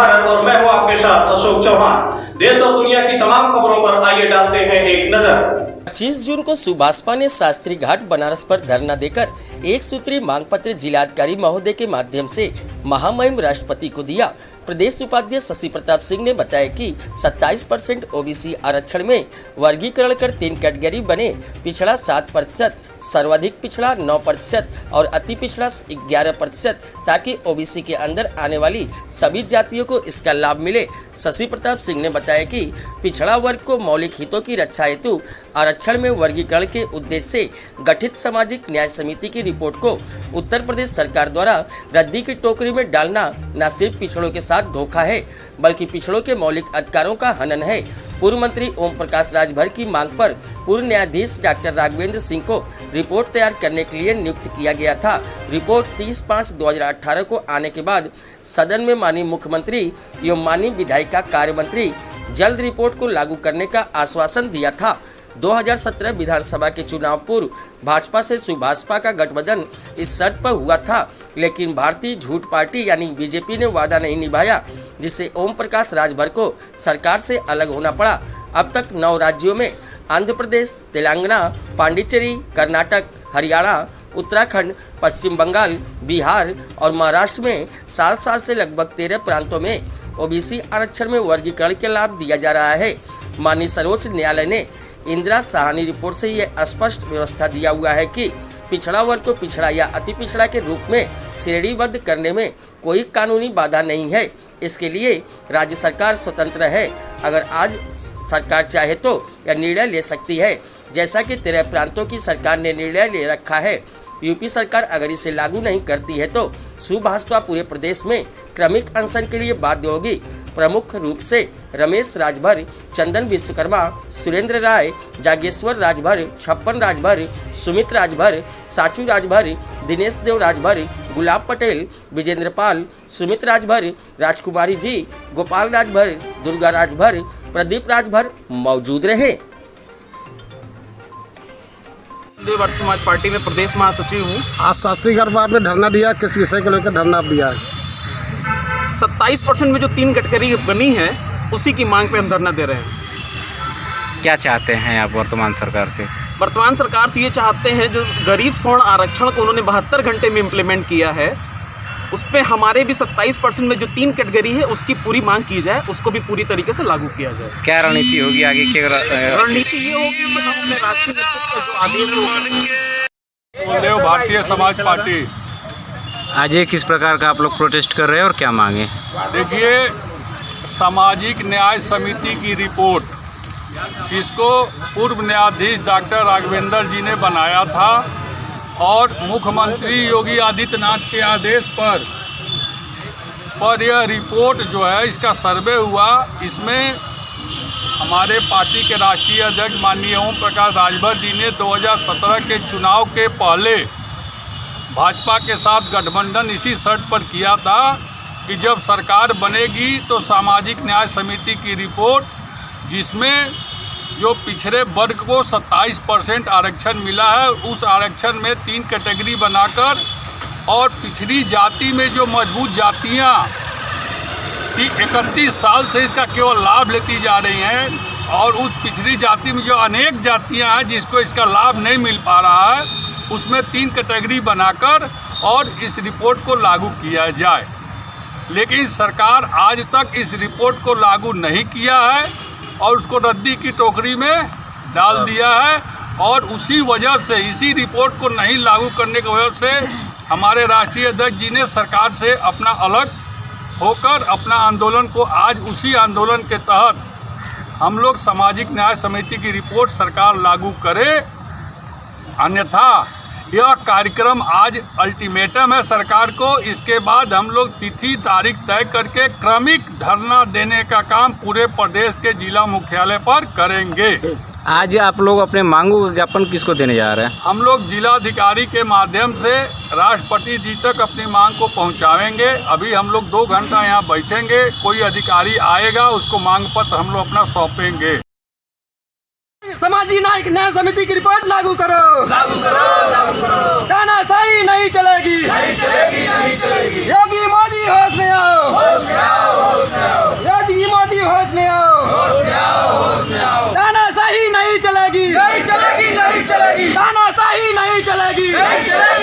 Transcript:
भारत और मैं हूं आपके साथ अशोक चौहान। देश और दुनिया की तमाम खबरों पर आइए डालते हैं एक नजर। 25 जून को सुभाषपा ने शास्त्री घाट बनारस पर धरना देकर एक सूत्री मांग पत्र जिलाधिकारी महोदय के माध्यम से महामहिम राष्ट्रपति को दिया। प्रदेश उपाध्यक्ष शशि प्रताप सिंह ने बताया कि 27% ओबीसी आरक्षण में वर्गीकरण कर 3 कैटेगरी बने, पिछड़ा 7%, सर्वाधिक पिछड़ा 9% और अति पिछड़ा 11%, ताकि ओबीसी के अंदर आने वाली सभी जातियों को इसका लाभ मिले। शशि प्रताप सिंह ने बताया कि पिछड़ा वर्ग को मौलिक हितों की रक्षा हेतु आरक्षण में वर्गीकरण के उद्देश्य से गठित सामाजिक न्याय समिति की रिपोर्ट को उत्तर प्रदेश सरकार द्वारा रद्दी की टोकरी में डालना न सिर्फ पिछड़ों के साथ धोखा है, बल्कि पिछड़ों के मौलिक अधिकारों का हनन है। पूर्व मंत्री ओम प्रकाश राजभर की मांग पर पूर्व न्यायाधीश डॉक्टर राघवेंद्र सिंह को रिपोर्ट तैयार करने के लिए नियुक्त किया गया था। रिपोर्ट 30/5/2018 को आने के बाद सदन में माननीय मुख्यमंत्री एवं माननीय विधायिका कार्य मंत्री जल्द रिपोर्ट को लागू करने का आश्वासन दिया था। 2017 विधानसभा के चुनाव पूर्व भाजपा से सुभाषपा का गठबंधन इस शर्त पर हुआ था, लेकिन भारतीय झूठ पार्टी यानी बीजेपी ने वादा नहीं निभाया, जिससे ओम प्रकाश राजभर को सरकार से अलग होना पड़ा। अब तक 9 राज्यों में आंध्र प्रदेश, तेलंगाना, पांडिचेरी, कर्नाटक, हरियाणा, उत्तराखंड, पश्चिम बंगाल, बिहार और महाराष्ट्र में साल से लगभग 13 प्रांतों में ओबीसी आरक्षण में वर्गीकरण के लाभ दिया जा रहा है। माननीय सर्वोच्च न्यायालय ने इंदिरा साहनी रिपोर्ट से यह स्पष्ट व्यवस्था दिया हुआ है कि पिछड़ा वर्ग को पिछड़ा या अति पिछड़ा के रूप में श्रेणीबद्ध करने में कोई कानूनी बाधा नहीं है। इसके लिए राज्य सरकार स्वतंत्र है। अगर आज सरकार चाहे तो यह निर्णय ले सकती है, जैसा कि 13 प्रांतों की सरकार ने निर्णय ले रखा है। यूपी सरकार अगर इसे लागू नहीं करती है तो सुभाषपा पूरे प्रदेश में क्रमिक अनशन के लिए बाध्य होगी। प्रमुख रूप से रमेश राजभर, चंदन विश्वकर्मा, सुरेंद्र राय, जागेश्वर राजभर, छप्पन राजभर, सुमित राजभर, साचू राजभर, दिनेश देव राजभर, गुलाब पटेल, विजेंद्र पाल, सुमित राजभर, राजकुमारी जी, गोपाल राजभर, दुर्गा राजभर, प्रदीप राजभर मौजूद रहे। भारतीय समाज पार्टी में प्रदेश महासचिव हूँ। आज शास्त्री घाट पर आपने धरना दिया, किस विषय को लेकर धरना दिया है? 27% में जो 3 कैटेगरी बनी है उसी की मांग पे हम धरना दे रहे हैं। क्या चाहते हैं आप वर्तमान सरकार से? वर्तमान सरकार से ये चाहते हैं, जो गरीब स्वर्ण आरक्षण को उन्होंने 72 घंटे में इम्प्लीमेंट किया है, उस पर हमारे भी 27% में जो 3 कैटेगरी है उसकी पूरी मांग की जाए, उसको भी पूरी तरीके से लागू किया जाए। क्या रणनीति होगी आगे की? रणनीति ये होगी कि हम अपने राष्ट्रीय नेतृत्व जो आदेश भारतीय समाज पार्टी आज ये किस प्रकार का आप लोग प्रोटेस्ट कर रहे हैं और क्या मांगे? देखिए, सामाजिक न्याय समिति की रिपोर्ट, जिसको पूर्व न्यायाधीश डॉक्टर राघवेंद्र जी ने बनाया था और मुख्यमंत्री योगी आदित्यनाथ के आदेश पर यह रिपोर्ट जो है, इसका सर्वे हुआ। इसमें हमारे पार्टी के राष्ट्रीय अध्यक्ष माननीय ओम प्रकाश राजभर जी ने 2017 के चुनाव के पहले भाजपा के साथ गठबंधन इसी शर्त पर किया था कि जब सरकार बनेगी तो सामाजिक न्याय समिति की रिपोर्ट, जिसमें जो पिछड़े वर्ग को 27% आरक्षण मिला है, उस आरक्षण में 3 कैटेगरी बनाकर और पिछड़ी जाति में जो मजबूत जातियां 31 साल से इसका केवल लाभ लेती जा रही हैं, और उस पिछड़ी जाति में जो अनेक जातियां हैं जिसको इसका लाभ नहीं मिल पा रहा है, उसमें 3 कैटेगरी बनाकर और इस रिपोर्ट को लागू किया जाए। लेकिन सरकार आज तक इस रिपोर्ट को लागू नहीं किया है और उसको रद्दी की टोकरी में डाल दिया है, और उसी वजह से, इसी रिपोर्ट को नहीं लागू करने की वजह से हमारे राष्ट्रीय अध्यक्ष जी ने सरकार से अपना अलग होकर अपना आंदोलन को, आज उसी आंदोलन के तहत हम लोग सामाजिक न्याय समिति की रिपोर्ट सरकार लागू करे, अन्यथा यह कार्यक्रम आज अल्टीमेटम है सरकार को। इसके बाद हम लोग तिथि तारीख तय करके क्रमिक धरना देने का काम पूरे प्रदेश के जिला मुख्यालय पर करेंगे। आज आप लोग अपने मांगों का ज्ञापन किसको देने जा रहे हैं? हम लोग जिलाधिकारी के माध्यम से राष्ट्रपति जी तक अपनी मांग को पहुंचाएंगे। अभी हम लोग 2 घंटा यहाँ बैठेंगे, कोई अधिकारी आएगा, उसको मांग पत्र हम लोग अपना सौंपेंगे। सामाजिक न्याय समिति की रिपोर्ट लागू करो, लागू करो, लागू करो। तानाशाही नहीं चलेगी, नहीं चलेगी, नहीं चलेगी। योगी मोदी होश में आओ, होश में आओ, होश में आओ। चलेगा।